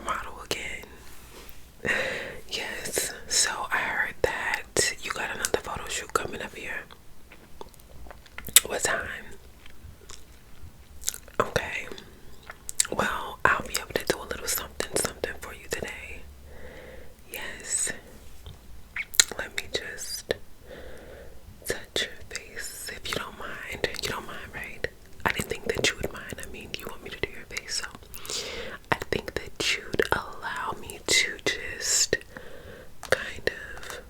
Supermodel again. Yes, so I heard that you got another photo shoot coming up here. What time? Okay. Well, I'll be able to do a little something for you today. Yes. Let me just touch your face if you don't mind. You don't mind, right? I didn't think that you would mind. I mean, you want me to do your face, so I think that you'd allow me to just kind of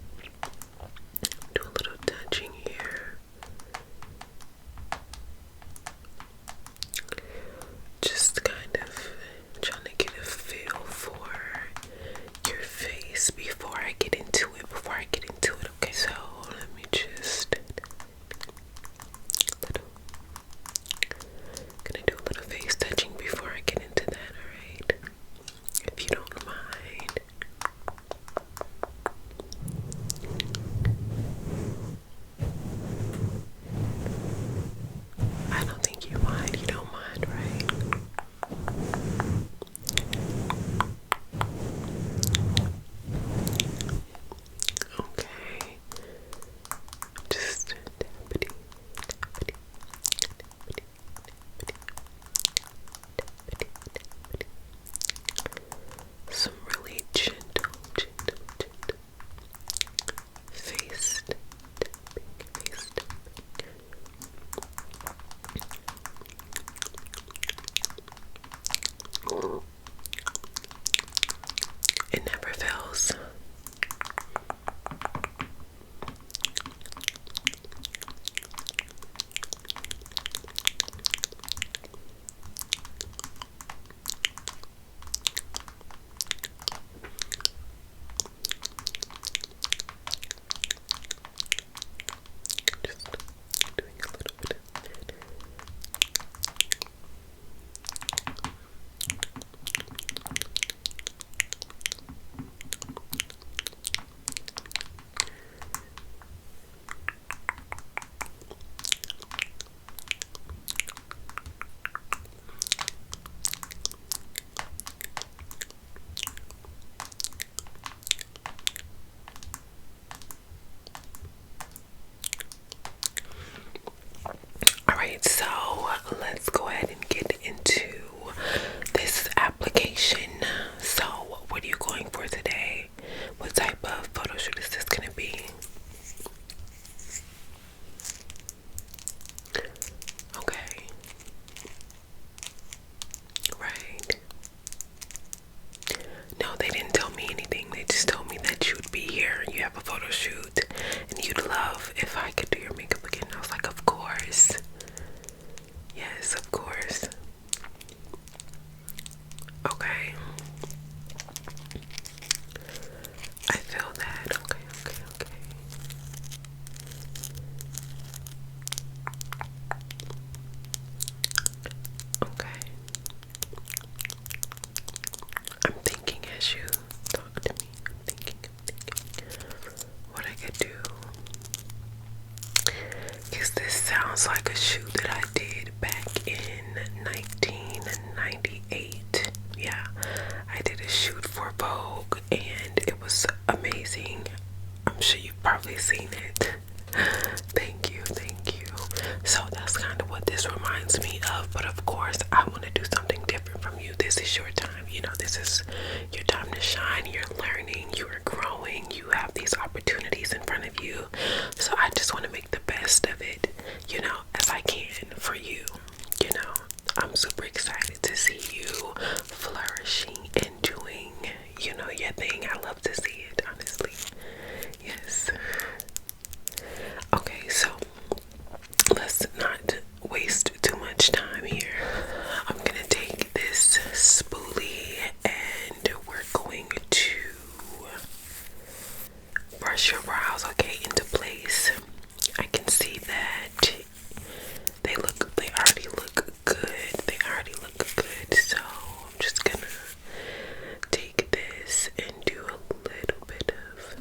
do a little touching here. Just kind of trying to get a feel for your face before I get into it. Okay, so let me just gonna do a little face touching before I get into that, alright? If you don't mind. I don't think you mind. You don't mind, right? Okay. Just tappity, tappity, tappity, tappity, tappity. Some really gentle face tapping, face tapping. It never fails. Just doing a little bit of that. Alright, so let's go ahead and get into this application. So, what are you going for today? What type of photo shoot is this going to be? Okay. Right. No, they didn't tell me anything. They just told me that you'd be here. You have a photo shoot and you'd love if I could do your makeup again. I was like, of course. Yes, of course. Okay. I feel that. Okay. Okay. I'm thinking as you talk to me. I'm thinking what I could do. Because this sounds like a shoot that I did back in 1998. Yeah, I did a shoot for Vogue and it was amazing. I'm sure you've probably seen it. Thank you. So that's kind of what this reminds me of, but of course I want to do something different from you. This is your time, this is your time to shine. You're learning, you are growing, you have these opportunities in front of you. So I just want to make the best of it, as I can for you. I'm super excited to see you flourishing and doing, your thing. I love to see it, honestly. Yes. Okay, so let's not waste too much time here. I'm gonna take this spoolie and we're going to brush your brows, okay, into place. I can see that they already look good. So I'm just gonna take this and do a little bit of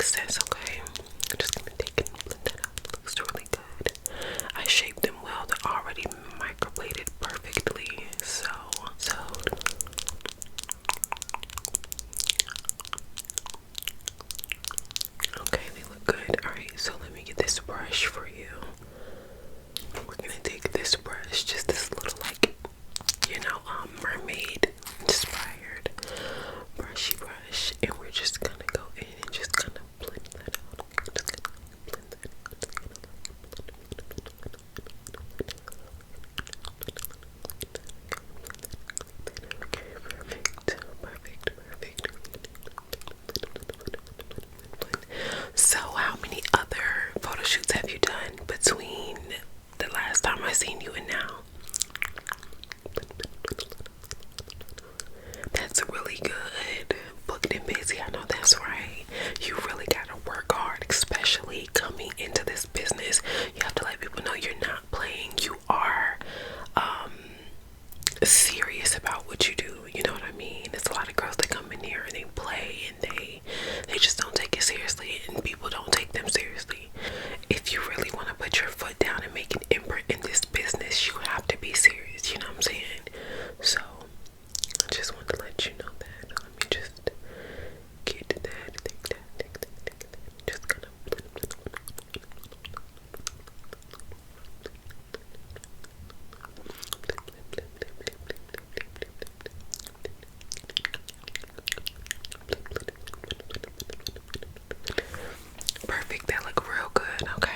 excess, okay? I'm just gonna take it and blend that up. It looks really good. I shaped them well. They're already microbladed perfectly. So okay, they look good. Alright, so let me get this brush for you. We're gonna take this brush, just this little like, you know, mermaid inspired brushy brush, and we're just gonna go in and just kind of blend that out. Just gonna blend that Okay, perfect. So how many other photo shoots have you done between the last time I seen you and now? That's really good. Booked and busy, I know that's right. You really gotta work hard, especially coming into this business. You have to let people know you're not playing. You are serious about what you do. You know what I mean? There's a lot of girls that come in here and they play and they just don't take it seriously, and people don't take them seriously. If you really want to put your foot down and make an imprint in this business, you have to be serious. You know what I'm saying? So I just want to let you know that. Let me just get that. Just kind of perfect. That look real good. Okay.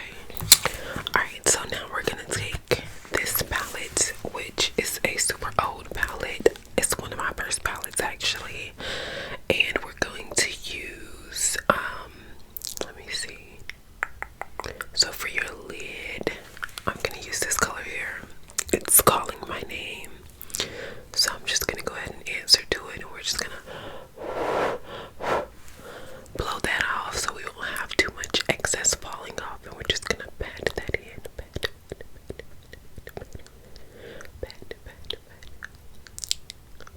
Alright, so now we're gonna take this palette, which is a super old palette. It's one of my first palettes actually. And we're going to use let me see. So for your lid, I'm gonna use this color here. It's calling my name. So I'm just gonna go ahead and answer to it, and we're just gonna blow that off so we won't have too much excess falling off, and we're just gonna pat that in.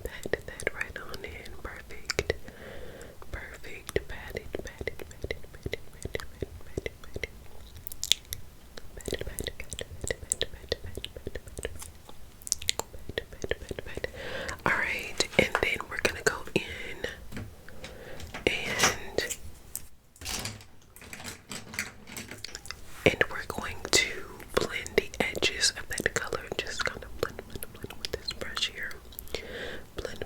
Pat that right on in. Perfect. Pat it. Alright, and then we're gonna go in and we're going to blend the edges of that color, and just kind of blend with this brush here. Blend.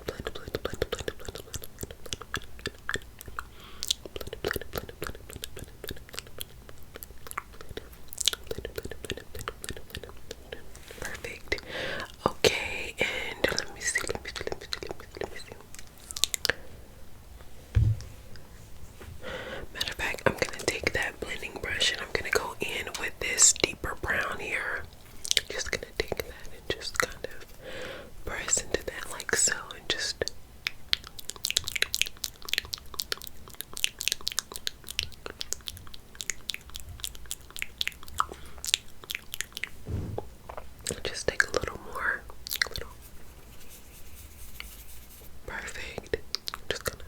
Perfect. Okay, and let me see. Matter of fact, I'm gonna take that blending brush and I'm gonna go in with this deeper brown here. Just gonna take that and just kind of press into that like so, and just take a little more. Perfect. Just gonna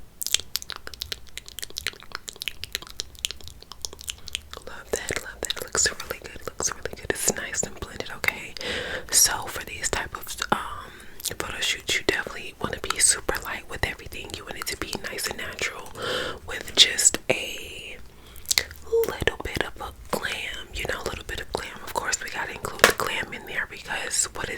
love that. Looks really good. It's nice and blended. Okay, so for these type of photo shoots, you definitely want to be super light with everything. You want it to be nice and natural with just a little bit of a glam. A little bit of glam. Of course, we gotta include the glam in there, because what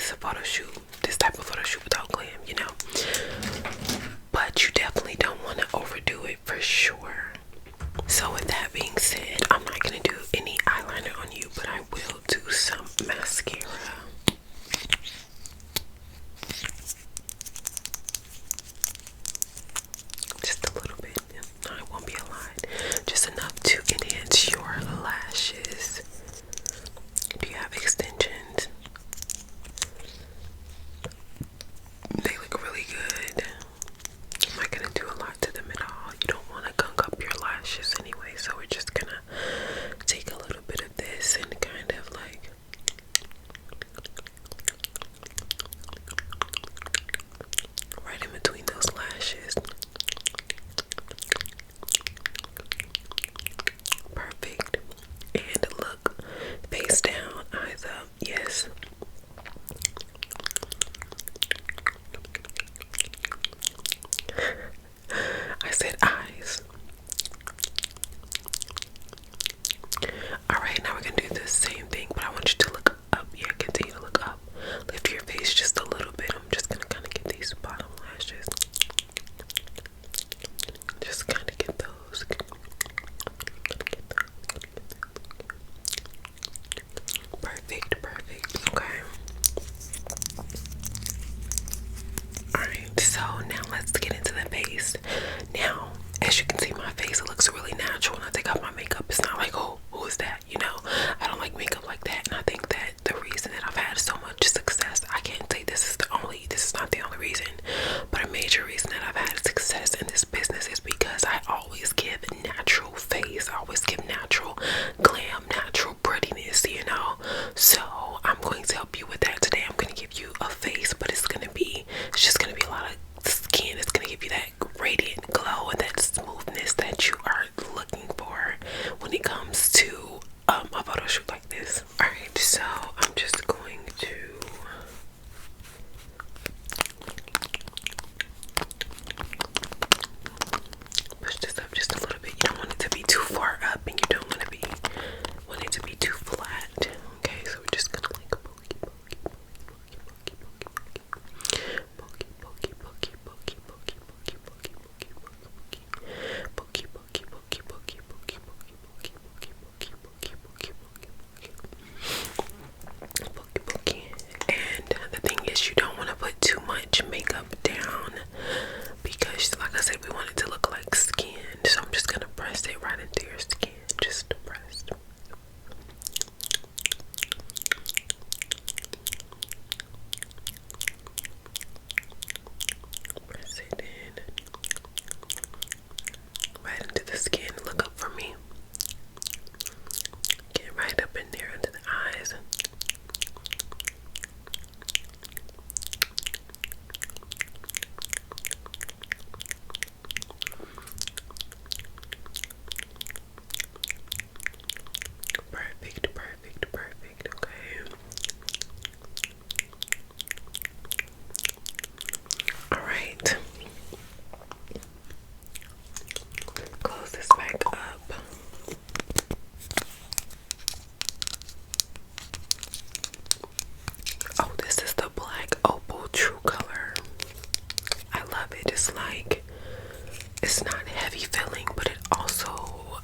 heavy feeling, but it also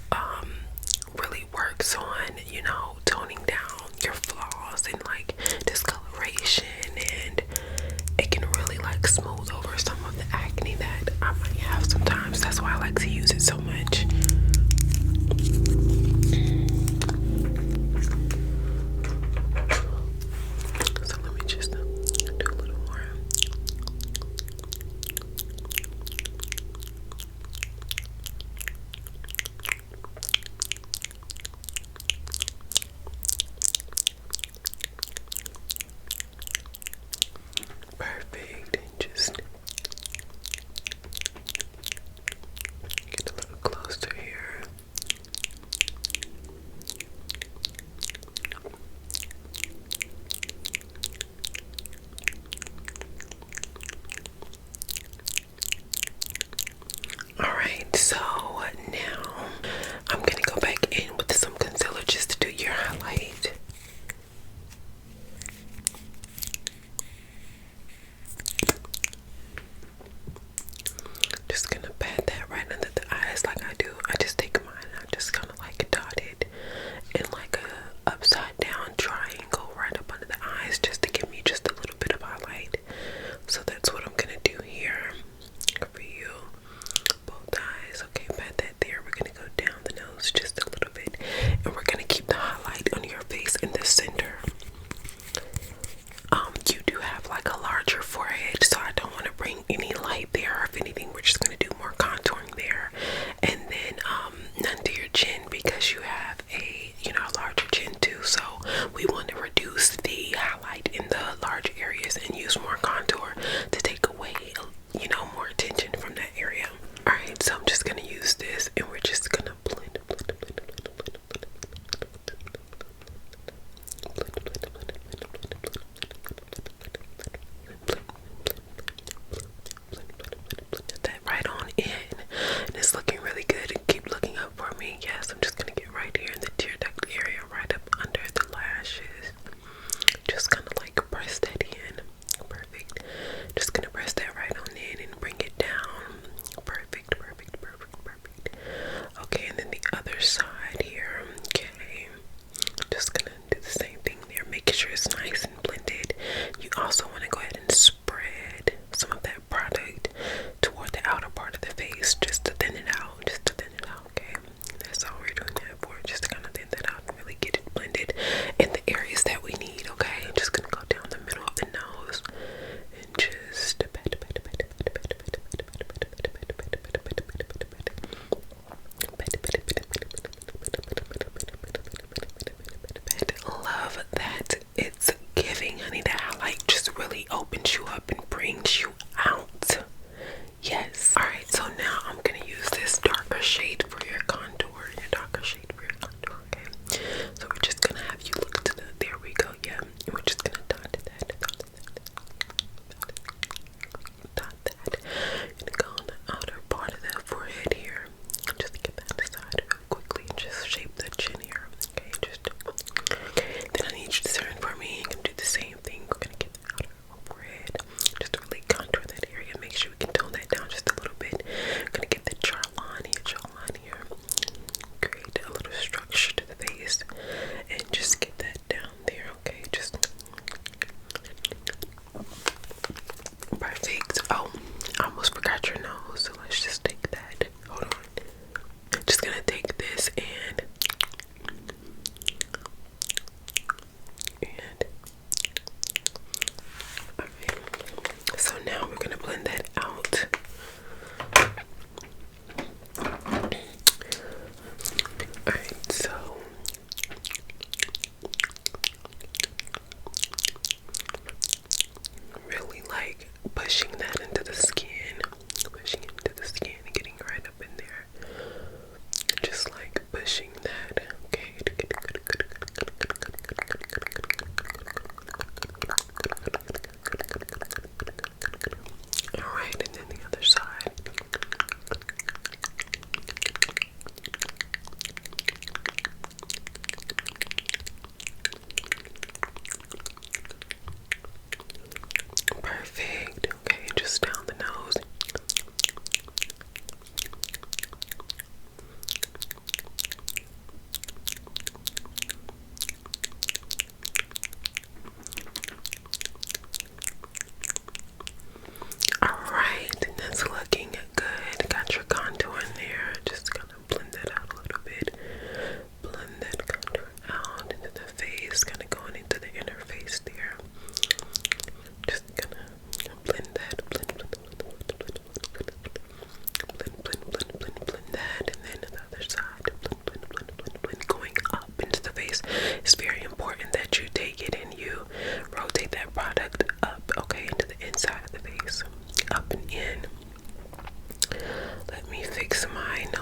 really works on, you know, toning down your flaws and like discoloration, and it can really like smooth over some of the acne that I might have sometimes. That's why I like to use it so much. So let me just do a little more. Perfect. And just get a little closer here. Alright, so now I'm gonna go back in with some concealer just to do your highlight. Just gonna pat that right under the eyes like I do. I just take mine, I just kind of like dot it in like a upside down triangle right up under the eyes just to give me just a little bit of highlight. So that's what I'm gonna do here for you. Both eyes. Okay, pat that there. We're gonna go down the nose just a little bit, and we're gonna keep the highlight on your face in the center. You do have like a larger forehead, so I don't want to bring any light there. If anything, we're just gonna do more contouring there, and then none to your chin because you have a, you know, larger chin too. So we want to reduce the highlight in the large areas and use more contour to take away, you know, more attention from that area. All right, so I'm just gonna use this, and we're just gonna blend. That right on in, and it's looking really good. And keep looking up for me. Yes, I'm just gonna get right here in the tear duct area, right up under the lashes. Just kind of like press that in. Perfect. Just gonna press that right on in and bring it down. Perfect, perfect, perfect, perfect. Okay, and then the other side here. Okay, just gonna do the same thing there, making sure it's nice and blended. You also want to go ahead and spread some of that product toward the outer part of the face, just to thin it out, just to thin it out. Okay, that's all we're doing that for, just to kind of thin that out and really get it blended in the areas that we need. Okay, I'm just gonna go down the middle of the nose and just love that it's giving, honey. That highlight just really opens you up and brings you out. Yes. Alright, so now I'm gonna use this darker shade for your contour. Okay. So we're just gonna have you look to the, there we go, yeah. And we're just gonna dot that. Gonna go on the outer part of that forehead here. Just get that aside real quickly and just shape the chin here. Okay, just then I need you to turn for me. You can do the same thing. We're gonna get the outer forehead. Just to really contour that area. Make sure we can tone that down just a little bit. Gonna get the jawline here. Create a little structure to the face. And just get that down there, okay? Just perfect. Oh, I almost forgot your nose. So let's just take that. Hold on. Just gonna take this and okay. So now we're gonna blend that out. Alright, so really like pushing that into the skin, and getting right up in there. Just like pushing that. Okay. Alright, and then the other side. Perfect. Okay, just down the nose.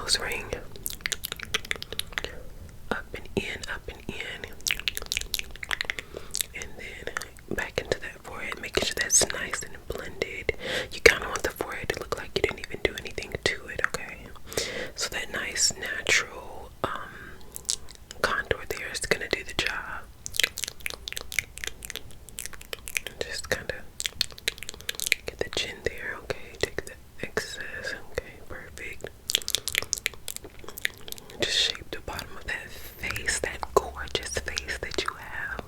nose ring. Up and in, up and in. And then back into that forehead, making sure that's nice and blended. You kind of want the forehead to look like you didn't even do anything to it, okay? So that nice natural contour there is gonna do the job. Just kind of get the chin there, okay? Take the excess, okay? Perfect. Just shape the bottom of that face, that gorgeous face that you have.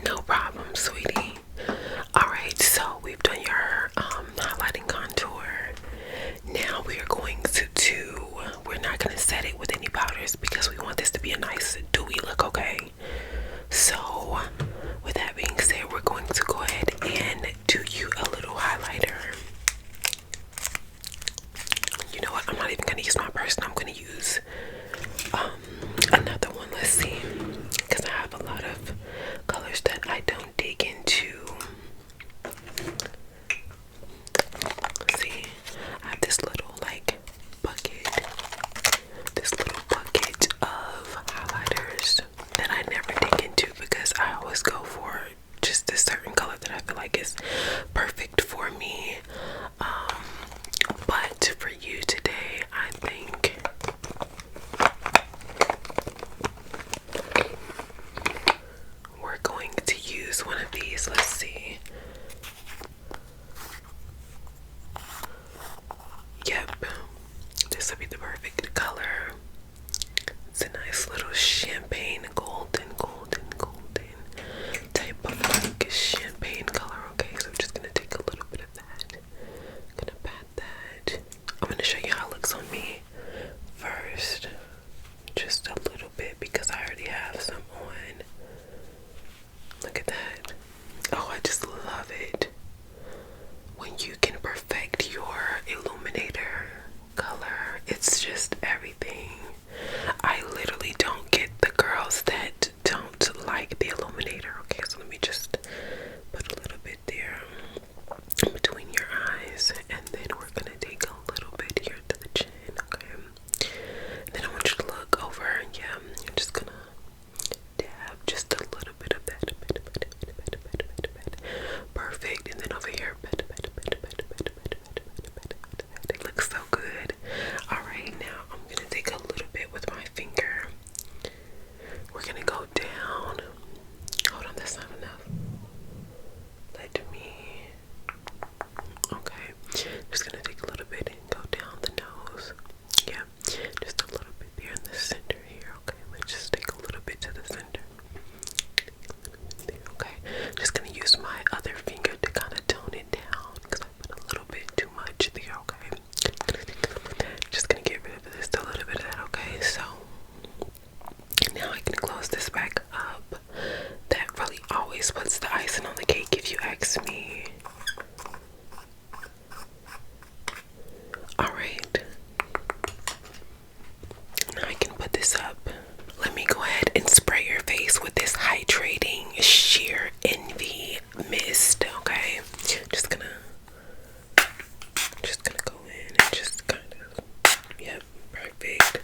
No problem, sweetie. Alright, so we've done your highlighting contour. Now we are going to do, we're not going to set it with any powders because we want this to be a nice dewy look, okay? So with that being said, we're going to go ahead and do you a little highlighter. You know what, I'm not even going to use my person. I'm going to use another one. Let's see, because I have a lot of colors that I don't dig into. Let's see, I have this little like bucket, this little bucket of highlighters that I never dig into because I always go for just a certain color that I feel like is perfect for me. But for you today, I think we're going to use one of these. Let's see. Yep, this will be the perfect color. It's a nice little champagne golden type of like champagne color. Okay, so I'm just gonna take a little bit of that. Gonna pat that. I'm gonna show you how it looks on me first. Just a little bit because I already have some on. Look at that. Oh, I just love it when you can perfect your illuminator color. It's just everything. I literally don't get the girls that don't like the illuminator. Okay, so let me just put a little bit there between your eyes, and then we're gonna take a little bit here to the chin, okay? And then I want you to look over. Yeah, I'm just gonna dab just a little bit of that. Perfect. And then over here, it looks so good. Alright, now I'm gonna take a little bit with my finger. We're gonna go down. Hold on, that's not enough. Let me. Okay, just gonna take a little bit and go down the nose. Yeah, just a little bit there in the center here. Okay, let's just take a little bit to the center. Okay, just gonna use my other finger to kind of tone it down because I put a little bit too much there. Okay, just gonna get rid of just a little bit of that. Okay, so now I can close this back up. That really always puts the icing on the cake if you ask me. Alright, now I can put this up. Let me go ahead and spray your face with this hydrating sheer envy mist. Okay, just gonna go in and just kind of, yep, perfect.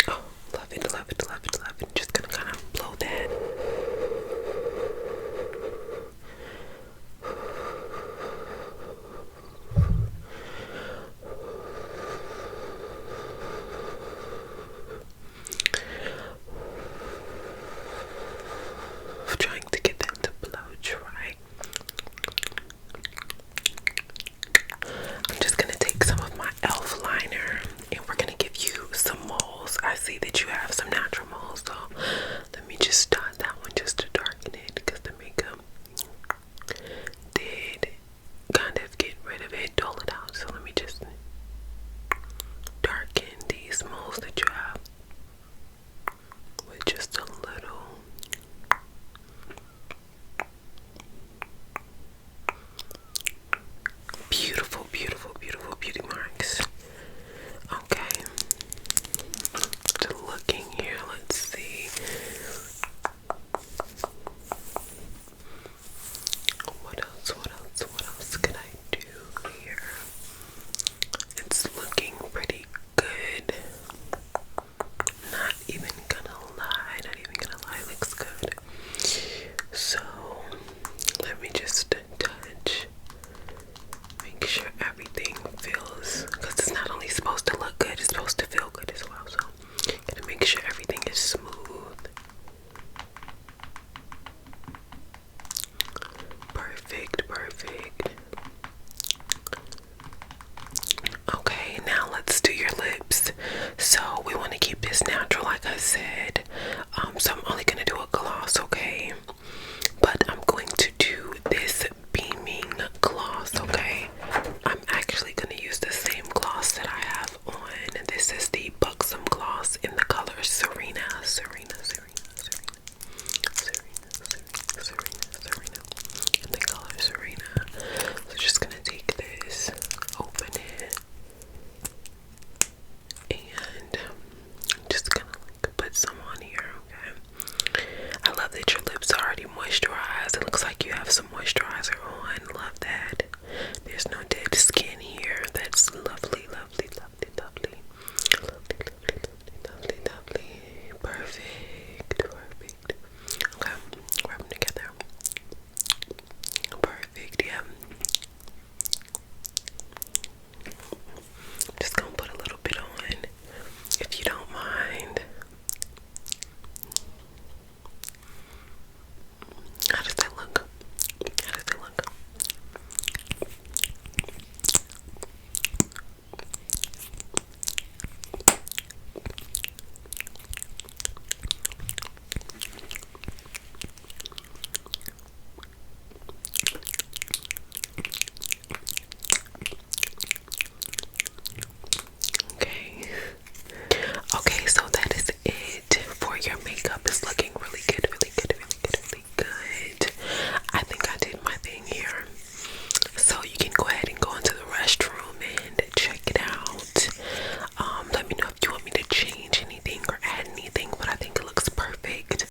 Oh, love it, love it, love it, love it. Just gonna kind of blow that. okay.